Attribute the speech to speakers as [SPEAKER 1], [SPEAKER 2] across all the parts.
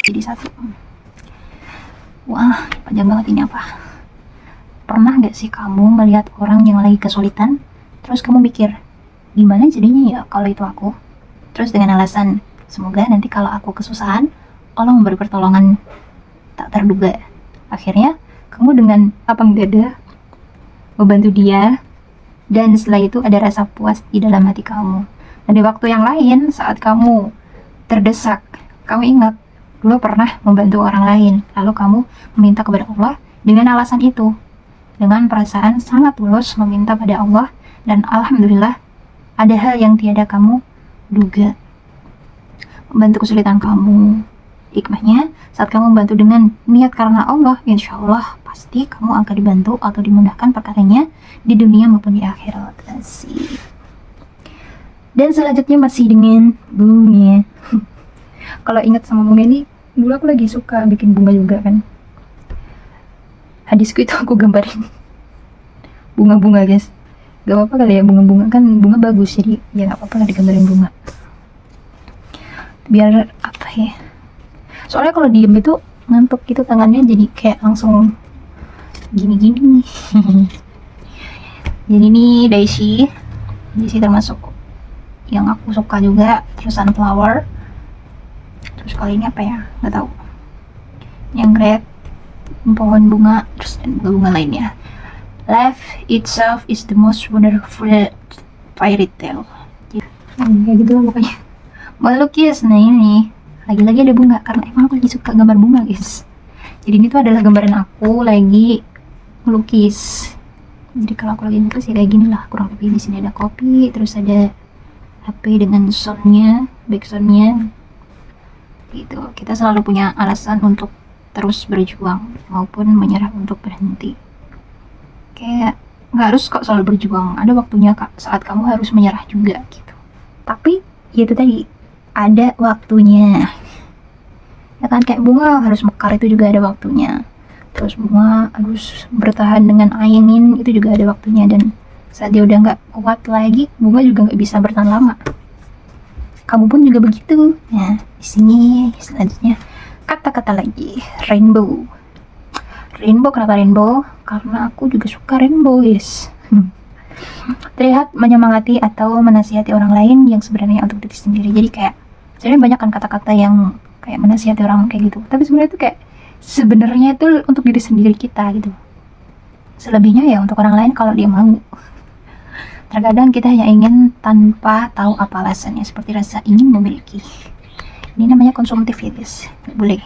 [SPEAKER 1] jadi satu. Wah, panjang banget ini apa. Pernah gak sih kamu melihat orang yang lagi kesulitan, terus kamu mikir, gimana jadinya ya kalau itu aku? Terus dengan alasan, semoga nanti kalau aku kesusahan, Allah memberi pertolongan tak terduga. Akhirnya, kamu dengan lapang dada membantu dia, dan setelah itu ada rasa puas di dalam hati kamu. Dan di waktu yang lain, saat kamu terdesak, kamu ingat, dulu pernah membantu orang lain, lalu kamu meminta kepada Allah dengan alasan itu, dengan perasaan sangat tulus meminta pada Allah, dan alhamdulillah ada hal yang tiada kamu duga membantu kesulitan kamu. Hikmahnya, saat kamu membantu dengan niat karena Allah, insya Allah pasti kamu akan dibantu atau dimudahkan perkaranya di dunia maupun di akhirat. Asik. Dan selanjutnya masih dengan bunga. Kalau ingat sama bunga ini, dulu aku lagi suka bikin bunga juga kan. Hadisku itu aku gambarin bunga-bunga guys. Gak apa-apa kali ya, bunga-bunga kan bunga bagus, jadi ya gak apa-apa lah digambarin bunga. Biar apa ya, soalnya kalau diem itu ngantuk gitu, tangannya jadi kayak langsung gini-gini. Jadi ini Daisy termasuk yang aku suka juga. Terus sunflower, terus kali ini apa ya, nggak tahu, yang red, pohon bunga, terus dan bunga lainnya. Life itself is the most wonderful fairy tale. Kayak gitu lah pokoknya. Melukis, nah ini lagi-lagi ada bunga karena emang aku lagi suka gambar bunga guys. Jadi ini tuh adalah gambaran aku lagi melukis. Jadi kalau aku lagi melukis ya kayak gini lah kurang lebih. Di sini ada kopi, terus ada HP dengan soundnya, back soundnya. Gitu. Kita selalu punya alasan untuk terus berjuang maupun menyerah untuk berhenti. Kayak nggak harus kok selalu berjuang. Ada waktunya kak saat kamu harus menyerah juga gitu. Tapi ya itu tadi, ada waktunya. Ya kan, kayak bunga harus mekar itu juga ada waktunya. Terus bunga harus bertahan dengan angin itu juga ada waktunya. Dan saat dia udah nggak kuat lagi, bunga juga nggak bisa bertahan lama. Kamu pun juga begitu. Nah, di sini selanjutnya kata-kata lagi, rainbow. Rainbow, kenapa rainbow? Karena aku juga suka rainbow guys. Terlihat menyemangati atau menasihati orang lain yang sebenarnya untuk diri sendiri. Jadi kayak sebenarnya banyak kan kata-kata yang kayak menasihati orang kayak gitu, tapi sebenarnya itu kayak sebenarnya itu untuk diri sendiri kita gitu. Selebihnya ya untuk orang lain kalau dia mau. Terkadang kita hanya ingin tanpa tahu apa alasannya, seperti rasa ingin memiliki. Ini namanya konsumtivitis, nggak boleh.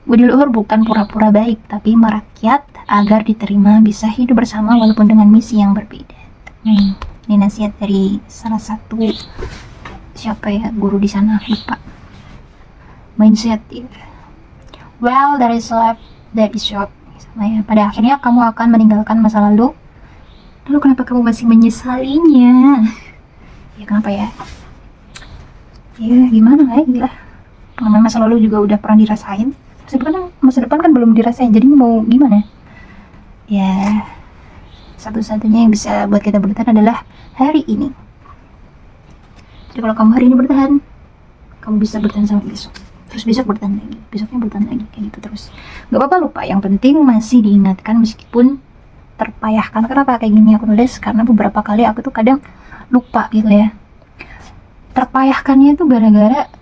[SPEAKER 1] Budi luhur bukan pura-pura baik, tapi merakyat agar diterima, bisa hidup bersama walaupun dengan misi yang berbeda. Ini nasihat dari salah satu, siapa ya, guru di sana, lupa. Mindset ya. Well, there is life, that is short. Ya, pada akhirnya kamu akan meninggalkan masa lalu. Lalu kenapa kamu masih menyesalinya? Ya kenapa ya? Ya gimana lagi lah. Pengalaman masa lalu juga udah pernah dirasain. Masa depan kan belum dirasain, jadi mau gimana? Ya, satu-satunya yang bisa buat kita bertahan adalah hari ini. Jadi kalau kamu hari ini bertahan, kamu bisa bertahan sampai besok. Terus besok bertahan lagi, besoknya bertahan lagi, kayak gitu terus. Gak apa-apa lupa, yang penting masih diingatkan meskipun terpayahkan. Kenapa kayak gini aku nulis? Karena beberapa kali aku tuh kadang lupa gitu ya. Terpayahkannya itu gara-gara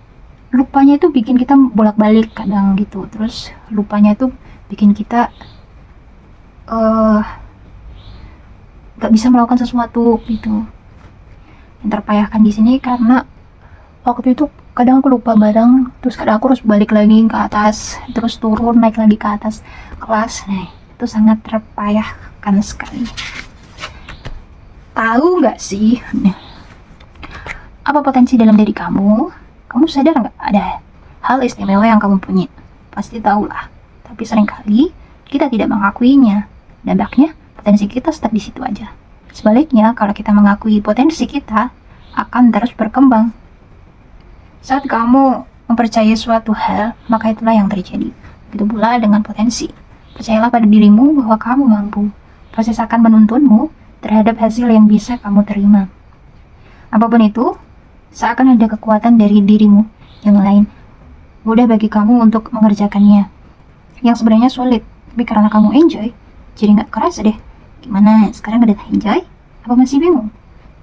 [SPEAKER 1] lupanya itu bikin kita bolak-balik kadang gitu. Terus lupanya itu bikin kita gak bisa melakukan sesuatu gitu. Yang terpayahkan di sini karena waktu itu kadang aku lupa barang, terus kadang aku harus balik lagi ke atas, terus turun naik lagi ke atas kelas. Nah, itu sangat terpayahkan sekali. Tahu nggak sih apa potensi dalam diri kamu? Kamu sadar nggak ada hal istimewa yang kamu punya? Pasti tahu lah, tapi seringkali kita tidak mengakuinya. Dampaknya potensi kita stuck di situ aja. Sebaliknya, kalau kita mengakui potensi kita, akan terus berkembang. Saat kamu mempercayai suatu hal, maka itulah yang terjadi. Begitu pula dengan potensi. Percayalah pada dirimu bahwa kamu mampu. Proses akan menuntunmu terhadap hasil yang bisa kamu terima. Apapun itu, seakan ada kekuatan dari dirimu yang lain mudah bagi kamu untuk mengerjakannya. Yang sebenarnya sulit, tapi karena kamu enjoy, jadi nggak kerasa deh. Gimana, sekarang udah enjoy? Apa masih bingung?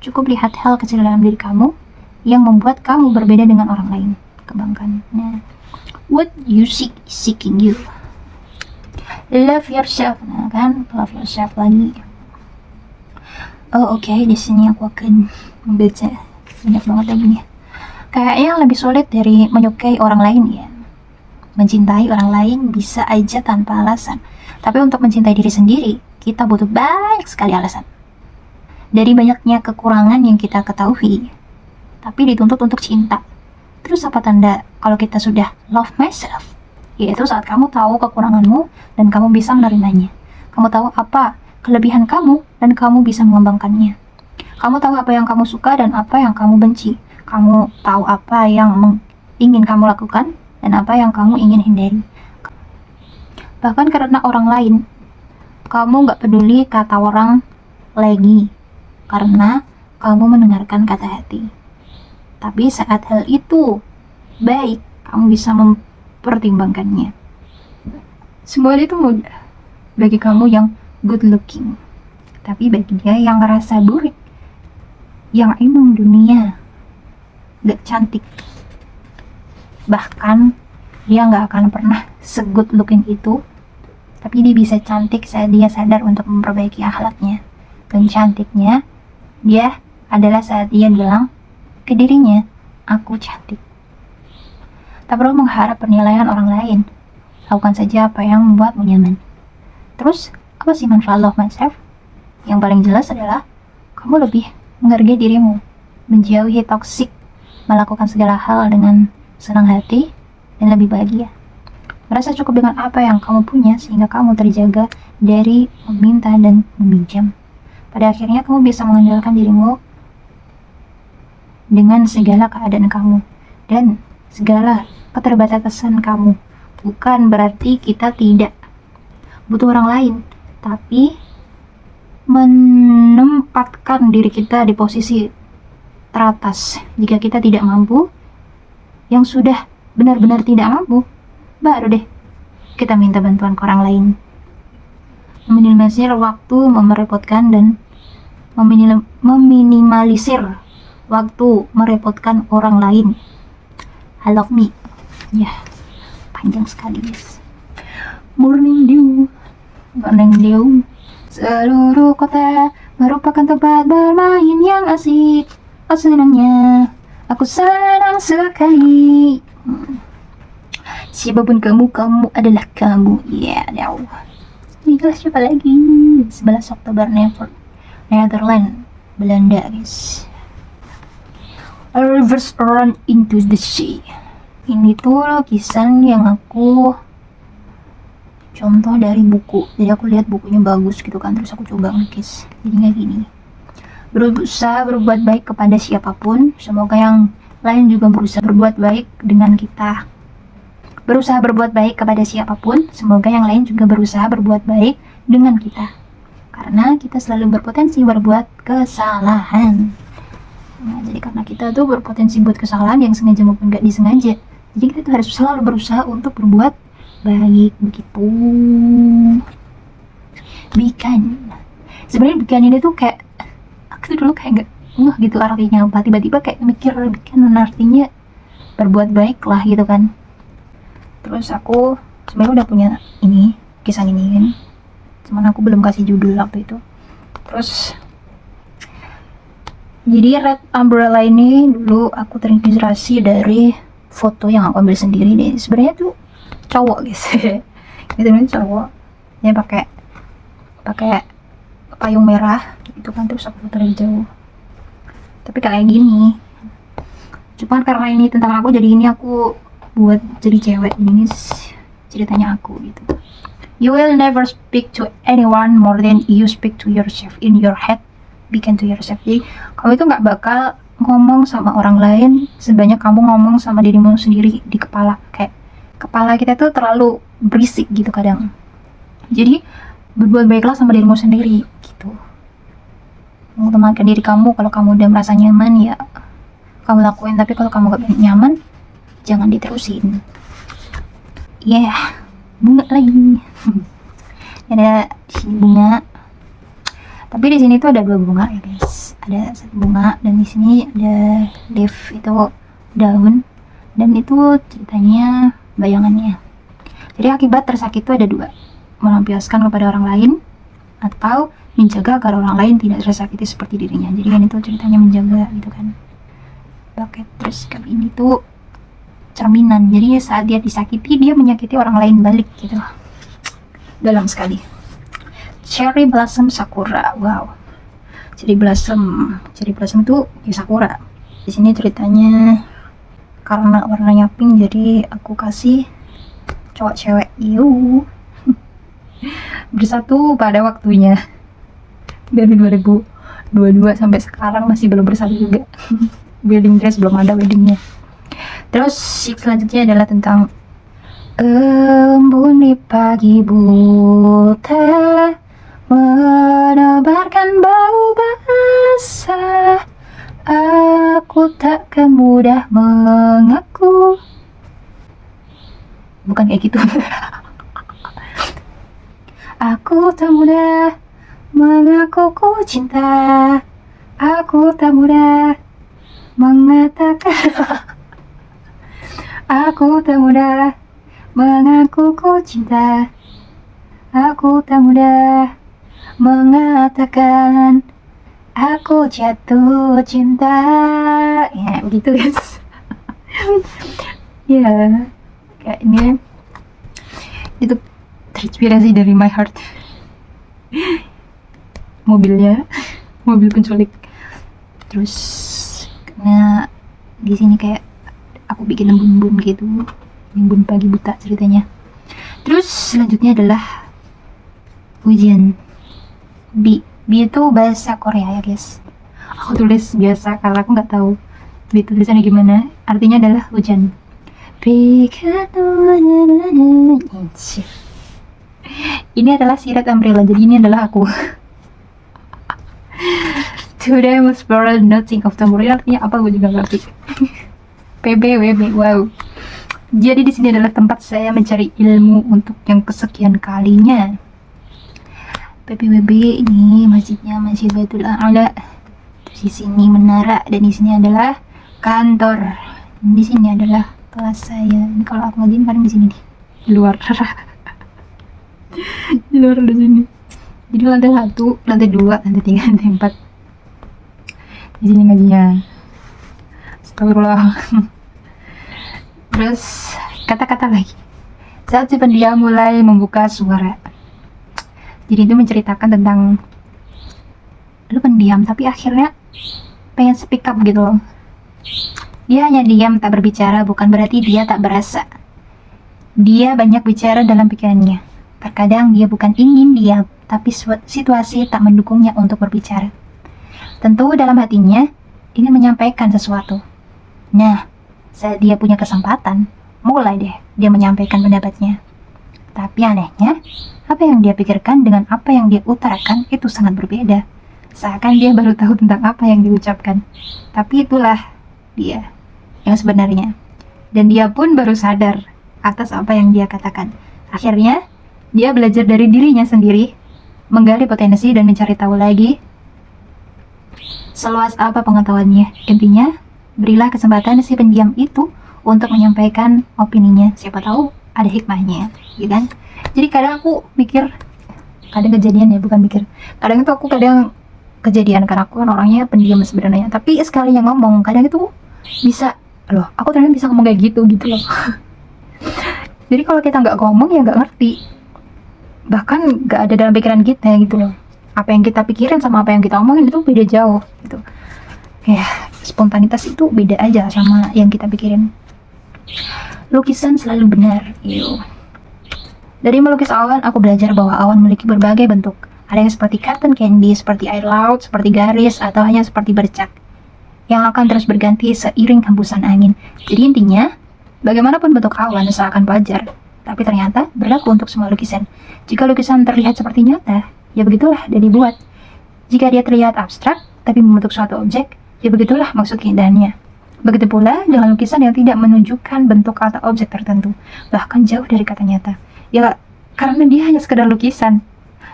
[SPEAKER 1] Cukup lihat hal kecil dalam diri kamu yang membuat kamu berbeda dengan orang lain. Kembangkan. Nah, what you seek is seeking you. Love yourself. Nah kan, love yourself lagi. Oh oke, di sini aku akan membaca banyak banget lagi nih. Kayaknya lebih sulit dari menyukai orang lain ya. Mencintai orang lain bisa aja tanpa alasan. Tapi untuk mencintai diri sendiri, kita butuh banyak sekali alasan. Dari banyaknya kekurangan yang kita ketahui, tapi dituntut untuk cinta. Terus apa tanda kalau kita sudah love myself? Yaitu saat kamu tahu kekuranganmu dan kamu bisa menerimanya. Kamu tahu apa kelebihan kamu dan kamu bisa mengembangkannya. Kamu tahu apa yang kamu suka dan apa yang kamu benci. Kamu tahu apa yang ingin kamu lakukan dan apa yang kamu ingin hindari. Bahkan karena orang lain, kamu gak peduli kata orang lagi, karena kamu mendengarkan kata hati. Tapi saat hal itu baik, kamu bisa mempertimbangkannya. Semua itu mudah bagi kamu yang good looking, tapi bagi dia yang ngerasa burik, yang emang dunia gak cantik, bahkan dia gak akan pernah se-good looking itu, tapi dia bisa cantik saat dia sadar untuk memperbaiki akhlaknya. Dan cantiknya dia adalah saat dia bilang ke dirinya, aku cantik. Tak perlu mengharap penilaian orang lain, lakukan saja apa yang membuatmu nyaman. Terus apa sih manfaat love myself? Yang paling jelas adalah kamu lebih menghargai dirimu, menjauhi toksik, melakukan segala hal dengan senang hati dan lebih bahagia. Merasa cukup dengan apa yang kamu punya sehingga kamu terjaga dari meminta dan meminjam. Pada akhirnya kamu bisa mengandalkan dirimu dengan segala keadaan kamu dan segala keterbatasan kamu. Bukan berarti kita tidak butuh orang lain, tapi menempatkan diri kita di posisi teratas. Jika kita tidak mampu, yang sudah benar-benar tidak mampu, baru deh kita minta bantuan ke orang lain. Meminimalisir waktu merepotkan dan meminimalisir waktu merepotkan orang lain. I love me. Ya, panjang sekali guys. Morning dew, morning dew. Seluruh kota merupakan tempat bermain yang asik. Oh senangnya, aku senang sekali. Siapapun kamu, kamu adalah kamu. Ya, yeah, ini kelas siapa lagi? 11 Oktober Netherlands, Belanda guys. A rivers run into the sea. Ini tuh lukisan yang aku contoh dari buku. Jadi aku lihat bukunya bagus gitu kan, terus aku coba ngelukis. Jadinya gini. Berusaha berbuat baik kepada siapapun. Semoga yang lain juga berusaha berbuat baik dengan kita. Berusaha berbuat baik kepada siapapun. Semoga yang lain juga berusaha berbuat baik dengan kita. Karena kita selalu berpotensi berbuat kesalahan. Nah, jadi karena kita tuh berpotensi buat kesalahan yang sengaja maupun gak disengaja. Jadi kita tuh harus selalu berusaha untuk berbuat baik begitu. Bikan. Sebenarnya bikan ini tuh kayak aku tuh dulu kayak gak gitu artinya apa. Tiba-tiba kayak mikir bikan artinya berbuat baik lah gitu kan. Terus aku sebenarnya udah punya ini kisah ini kan. Cuman aku belum kasih judul waktu itu. Terus jadi Red Umbrella ini dulu aku terinspirasi dari foto yang aku ambil sendiri deh. Sebenarnya tuh cowok guys. Itu nih cowok. Dia pakai payung merah gitu kan, terus aku foto dari jauh. Tapi kayak gini. Cuman karena ini tentang aku, jadi ini aku buat jadi cewek. Ini ceritanya aku gitu. You will never speak to anyone more than you speak to yourself in your head. Bikin to yourself. Jadi kamu itu nggak bakal ngomong sama orang lain sebanyak kamu ngomong sama dirimu sendiri di kepala. Kayak kepala kita tuh terlalu berisik gitu kadang. Jadi berbuat baiklah sama dirimu sendiri gitu. Mengutamakan diri kamu. Kalau kamu udah merasa nyaman ya kamu lakuin, tapi kalau kamu gak nyaman jangan diterusin. bunga lagi. Ada di sini bunga, tapi di sini tuh ada 2 bunga ya guys. Ada 1 bunga dan di sini ada leaf, itu daun, dan itu ceritanya bayangannya. Jadi akibat tersakiti itu ada 2, melampiaskan kepada orang lain atau menjaga agar orang lain tidak tersakiti seperti dirinya. Jadi kan itu ceritanya menjaga gitu kan. Oke, terus kali ini tuh cerminan, jadi saat dia disakiti dia menyakiti orang lain balik gitu. Dalam sekali. Cherry Blossom Sakura. Wow. Cherry Blossom itu ya sakura. Di sini ceritanya karena warnanya pink jadi aku kasih cowok cewek bersatu pada waktunya. Dari 2022 sampai sekarang masih belum bersatu juga. Wedding dress belum ada weddingnya. Terus selanjutnya adalah tentang embun di pagi buta menebarkan bau basah, aku takkan mudah mengaku. Bukan kayak gitu. Aku tak mudah mengaku ku cinta, aku tak mudah mengatakan. Aku tak mudah mengaku ku cinta, aku tak mudah mengatakan aku jatuh cinta. Ya begitu guys. Ya kayak ini itu terinspirasi dari My Heart. Mobil penculik. Terus karena di sini kayak aku bikin embun-embun gitu, embun pagi buta ceritanya. Terus selanjutnya adalah hujan. B itu bahasa Korea ya guys. Aku tulis biasa karena aku nggak tahu B tulisannya gimana. Artinya adalah hujan. Ini adalah sirat umbrella, jadi ini adalah aku. Today was borrowed nothing of tomorrow. Artinya apa gue juga ngerti. PBWB, wow. Jadi di sini adalah tempat saya mencari ilmu untuk yang kesekian kalinya. PBWB ini masjidnya Masjid Baitul A'la. Di sini menara dan di sini adalah kantor. Dan di sini adalah kelas saya. Ini kalau aku ngajiin kadang di sini nih, di luar. Di luar di sini. Jadi lantai 1, lantai 2, lantai 3, lantai 4. Di sini ngajinya. Astagfirullah. Terus kata-kata lagi. Saat si pendiam mulai membuka suara. Jadi itu menceritakan tentang lu pendiam tapi akhirnya pengen speak up gitu loh. Dia hanya diam tak berbicara bukan berarti dia tak berasa. Dia banyak bicara dalam pikirannya. Terkadang dia bukan ingin diam, tapi situasi tak mendukungnya untuk berbicara. Tentu dalam hatinya ingin menyampaikan sesuatu. Nah, saat dia punya kesempatan, mulai deh dia menyampaikan pendapatnya. Tapi anehnya, apa yang dia pikirkan dengan apa yang dia utarakan itu sangat berbeda. Seakan dia baru tahu tentang apa yang diucapkan. Tapi itulah dia yang sebenarnya. Dan dia pun baru sadar atas apa yang dia katakan. Akhirnya, dia belajar dari dirinya sendiri, menggali potensi dan mencari tahu lagi seluas apa pengetahuannya. Intinya, berilah kesempatan si pendiam itu untuk menyampaikan opininya. Siapa tahu ada hikmahnya, gitu kan? Jadi kadang aku mikir, kadang kejadian ya, bukan mikir. Kadang itu aku kejadian karena aku kan orangnya pendiam sebenarnya. Tapi sekali yang ngomong, kadang itu bisa, loh, aku ternyata bisa ngomong kayak gitu loh. Jadi kalau kita nggak ngomong ya nggak ngerti. Bahkan nggak ada dalam pikiran kita gitu loh. Apa yang kita pikirin sama apa yang kita omongin itu beda jauh gitu. Ya, spontanitas itu beda aja sama yang kita pikirin. Lukisan selalu benar. Dari melukis awan, aku belajar bahwa awan memiliki berbagai bentuk. Ada yang seperti cotton candy, seperti air laut, seperti garis, atau hanya seperti bercak yang akan terus berganti seiring hembusan angin. Jadi intinya, bagaimanapun bentuk awan seakan wajar, tapi ternyata berlaku untuk semua lukisan. Jika lukisan terlihat seperti nyata, ya begitulah dia dibuat. Jika dia terlihat abstrak, tapi membentuk suatu objek, ya begitulah maksud keindahannya. Begitu pula dengan lukisan yang tidak menunjukkan bentuk atau objek tertentu, bahkan jauh dari kata nyata. Ya, karena dia hanya sekedar lukisan,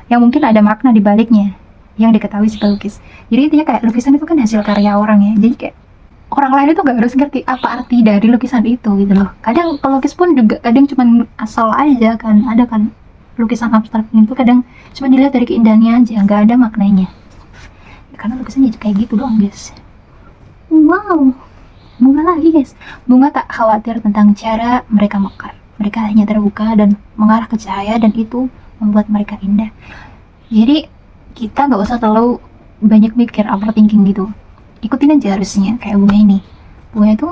[SPEAKER 1] yang mungkin ada makna di baliknya, yang diketahui si pelukis. Jadi intinya kayak lukisan itu kan hasil karya orang ya, jadi kayak orang lain itu nggak harus ngerti apa arti dari lukisan itu gitu loh. Kadang pelukis pun juga kadang cuma asal aja kan, ada kan lukisan abstrak itu kadang cuma dilihat dari keindahannya aja, nggak ada maknanya. Karena lukisannya kayak gitu doang guys. Wow, bunga lagi guys. Bunga tak khawatir tentang cara mereka mekar. Mereka hanya terbuka dan mengarah ke cahaya, dan itu membuat mereka indah. Jadi kita nggak usah terlalu banyak mikir overthinking gitu. Ikutin aja harusnya kayak bunga ini. Bunga itu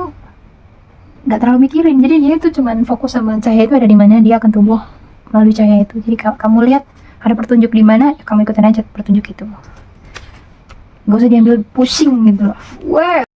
[SPEAKER 1] nggak terlalu mikirin. Jadi dia itu cuman fokus sama cahaya itu ada di mana, dia akan tumbuh melalui cahaya itu. Jadi kamu lihat ada petunjuk di mana, ya kamu ikutin aja petunjuk itu. Gak usah diambil pusing gitu loh. Wah.